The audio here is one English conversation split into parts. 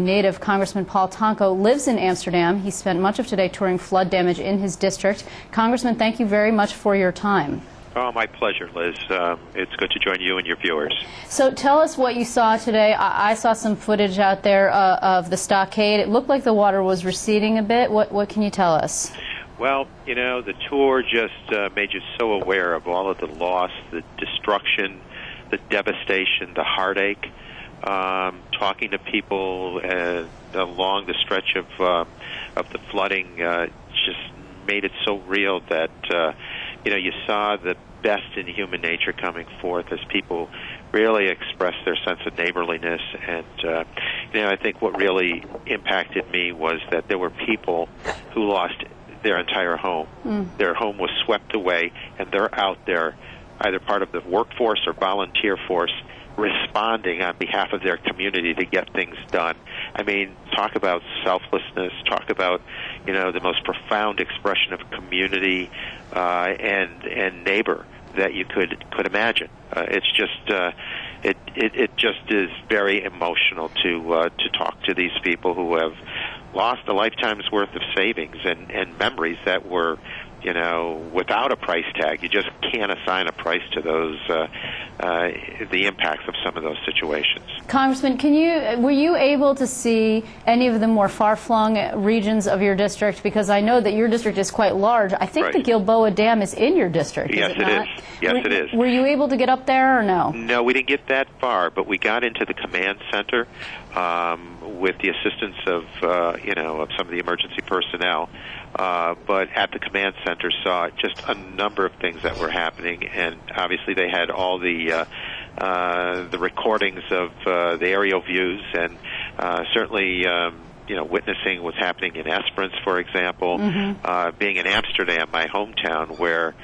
Native Congressman Paul Tonko lives in Amsterdam. He spent much of today touring flood damage in his district. Congressman, thank you very much for your time. Oh, my pleasure, Liz. It's good to join you and your viewers. So tell us what you saw today. I saw some footage out there of the stockade. It looked like the water was receding a bit. What can you tell us? Well, you know, the tour just made you so aware of all of the loss, the destruction, the devastation, the heartache. Talking to people along the stretch of the flooding just made it so real that you know, you saw the best in human nature coming forth as people really expressed their sense of neighborliness. And you know, I think what really impacted me was that there were people who lost their entire home. Their home was swept away, and they're out there, either part of the workforce or volunteer force, responding on behalf of their community to get things done. I mean, talk about selflessness, talk about, you know, the most profound expression of community and neighbor that you could imagine. It's just it just is very emotional to talk to these people who have lost a lifetime's worth of savings and memories that were, you know, without a price tag. You just can't assign a price to those, the impacts of some of those situations. Congressman, were you able to see any of the more far-flung regions of your district? Because I know that your district is quite large. I think Right. the Gilboa Dam is in your district, Yes, is it not? Yes, it is. Were you able to get up there or no? No, we didn't get that far, but we got into the command center with the assistance of, you know, of some of the emergency personnel. But at the command center saw just a number of things that were happening, and obviously they had all the recordings of the aerial views, and certainly you know, witnessing what's happening in Esperance, for example, being in Amsterdam, my hometown, where,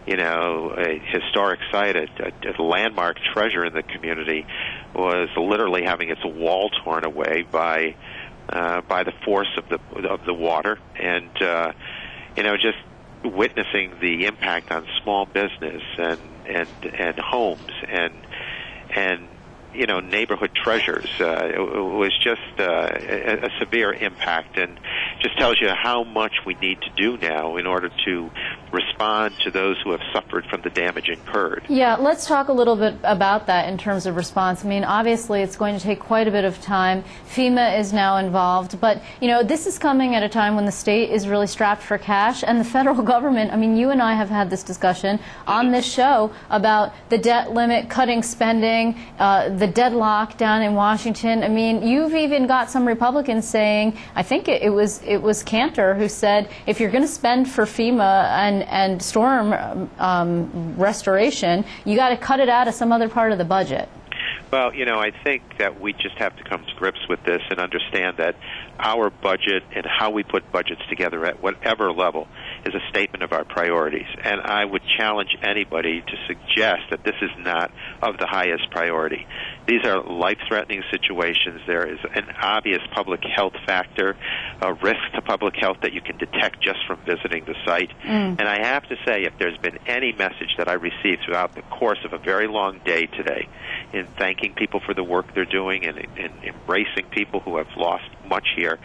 you know, a historic site, a landmark treasure in the community, was literally having its wall torn away by the force of the water, and you know, just witnessing the impact on small business and homes and you know, neighborhood treasures. It was just a severe impact, and just tells you how much we need to do now in order to respond to those who have suffered from the damage incurred. Yeah, let's talk a little bit about that in terms of response. I mean, obviously it's going to take quite a bit of time. FEMA is now involved, but, you know, this is coming at a time when the state is really strapped for cash, and the federal government, I mean, you and I have had this discussion on this show about the debt limit, cutting spending, the deadlock down in Washington. I mean, you've even got some Republicans saying, I think it was Cantor who said, if you're going to spend for FEMA and storm restoration, you got to cut it out of some other part of the budget. Well, you know, I think that we just have to come to grips with this and understand that our budget and how we put budgets together at whatever level is a statement of our priorities. And I would challenge anybody to suggest that this is not of the highest priority. These are life-threatening situations. There is an obvious public health factor, a risk to public health that you can detect just from visiting the site. And I have to say, if there's been any message that I received throughout the course of a very long day today in thanking people for the work they're doing and embracing people who have lost much here,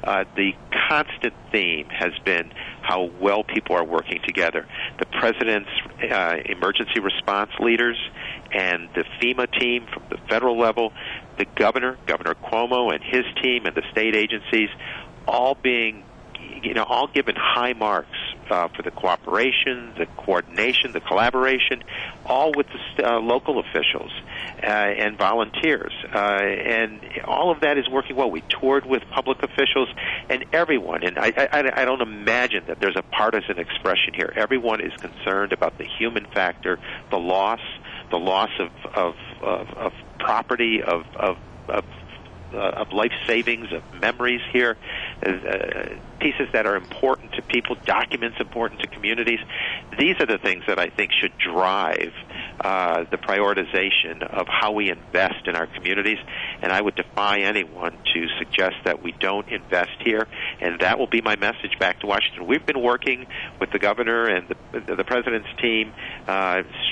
the constant theme has been how well people are working together. The President's emergency response leaders and the FEMA team from the federal level, the Governor Cuomo and his team and the state agencies, all being, you know, all given high marks for the cooperation, the coordination, the collaboration, all with the local officials and volunteers. And all of that is working well. We toured with public officials and everyone, and I don't imagine that there's a partisan expression here. Everyone is concerned about the human factor, the loss of property, of life savings, of memories here, pieces that are important to people, documents important to communities. These are the things that I think should drive the prioritization of how we invest in our communities, and I would defy anyone to suggest that we don't invest here, and that will be my message back to Washington. We've been working with the governor and the President's team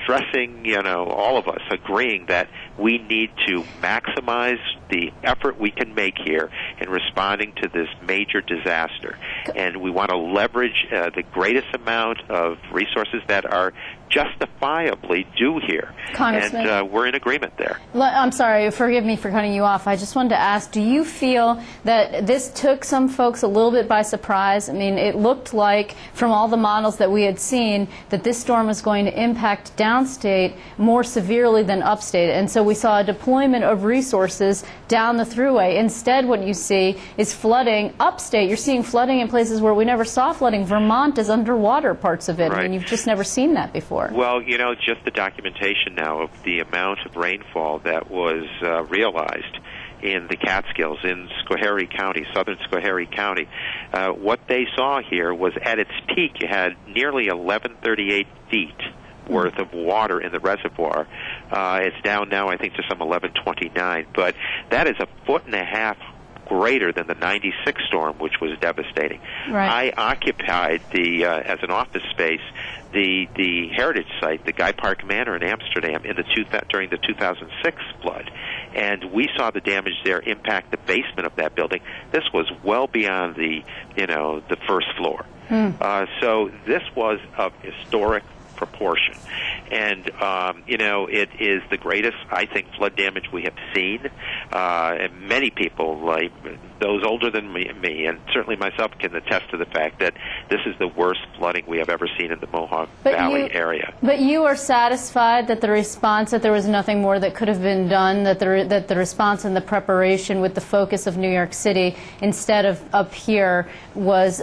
stressing, all of us agreeing that we need to maximize the effort we can make here in responding to this major disaster. And we want to leverage the greatest amount of resources that are justifiably due here. Congressman, and we're in agreement there. I'm sorry, forgive me for cutting you off. I just wanted to ask, do you feel that this took some folks a little bit by surprise? I mean, it looked like from all the models that we had seen that this storm was going to impact downstate more severely than upstate, and so we saw a deployment of resources down the thruway. Instead, what you see is flooding upstate. You're seeing flooding in places where we never saw flooding. Vermont is underwater, parts of it. Right. I mean, you've just never seen that before. Well, just the documentation now of the amount of rainfall that was realized in the Catskills, in Schoharie County, southern Schoharie County. What they saw here was at its peak, you had nearly 1138 feet worth of water in the reservoir. It's down now, I think, to some 1129, but that is a foot and a half greater than the 96 storm, which was devastating. Right. I occupied as an office space the heritage site, the Guy Park Manor in Amsterdam, during the 2006 flood, and we saw the damage there impact the basement of that building. This was well beyond the first floor. So this was of historic proportion. And, it is the greatest, I think, flood damage we have seen. And many people, like those older than me, and certainly myself, can attest to the fact that this is the worst flooding we have ever seen in the Mohawk Valley area. But you are satisfied that the response, that there was nothing more that could have been done, that the response and the preparation with the focus of New York City instead of up here was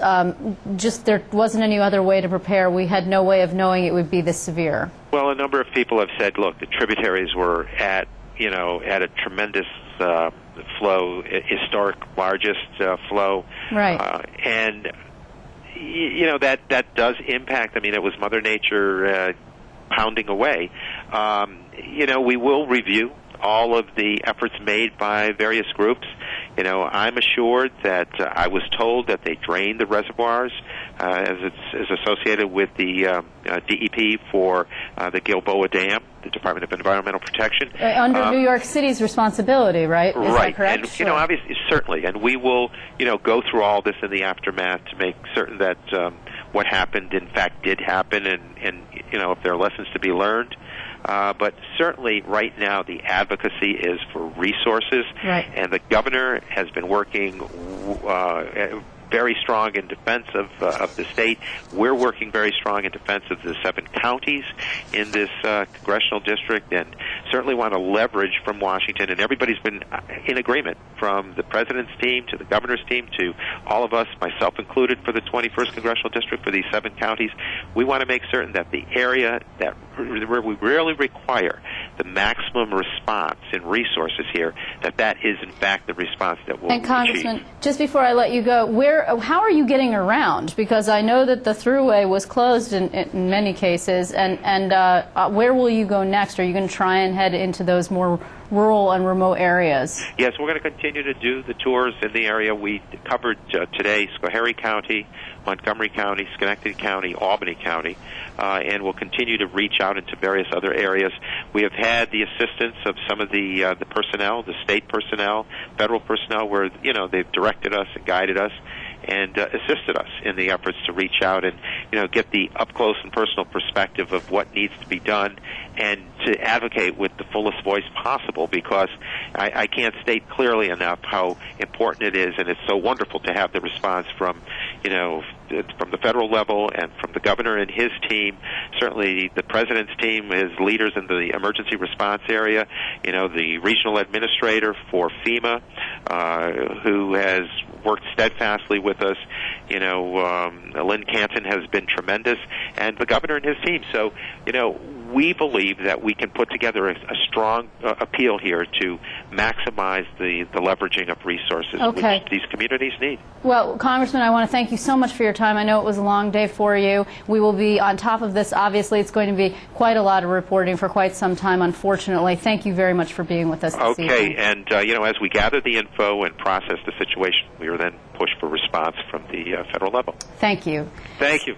just there wasn't any other way to prepare. We had no way of knowing it would be this severe. Well, a number of people have said, look, the tributaries were at a tremendous flow, historic largest flow. Right. And, that does impact. I mean, it was Mother Nature pounding away. We will review all of the efforts made by various groups. I'm assured that I was told that they drained the reservoirs as it's associated with the DEP for the Gilboa Dam, the Department of Environmental Protection. Under New York City's responsibility, right? Is that correct? And, sure. Obviously, certainly. And we will, go through all this in the aftermath to make certain that what happened, in fact, did happen, and if there are lessons to be learned. But certainly right now the advocacy is for resources, right. And the governor has been working very strong in defense of the state. We're working very strong in defense of the 7 counties in this congressional district, and certainly want to leverage from Washington. And everybody's been in agreement, from the president's team to the governor's team to all of us, myself included, for the 21st congressional district for these 7 counties. We want to make certain that the area where we really require the maximum response in resources here, that is in fact the response that we'll And Congressman, achieve. just before I let you go, how are you getting around? Because I know that the thruway was closed in many cases, and where will you go next? Are you going to try and head into those more rural and remote areas? Yes, we're going to continue to do the tours in the area. We covered today Schoharie County, Montgomery County, Schenectady County, Albany County, and we'll continue to reach out into various other areas. We have had the assistance of some of the personnel, the state personnel, federal personnel, where they've directed us and guided us and assisted us in the efforts to reach out and get the up close and personal perspective of what needs to be done, and to advocate with the fullest voice possible, because I can't state clearly enough how important it is, and it's so wonderful to have the response from the federal level and from the governor and his team, certainly the president's team, his leaders in the emergency response area, the regional administrator for FEMA, who has worked steadfastly with us. Lynn Canton has been tremendous, and the governor and his team. So, we believe that we can put together a strong appeal here to maximize the leveraging of resources which these communities need. Well, Congressman, I want to thank you so much for your time. I know it was a long day for you. We will be on top of this. Obviously, it's going to be quite a lot of reporting for quite some time, unfortunately. Thank you very much for being with us this evening. Okay, and as we gather the info and process the situation, we are then pushed for response from the federal level. Thank you. Thank you.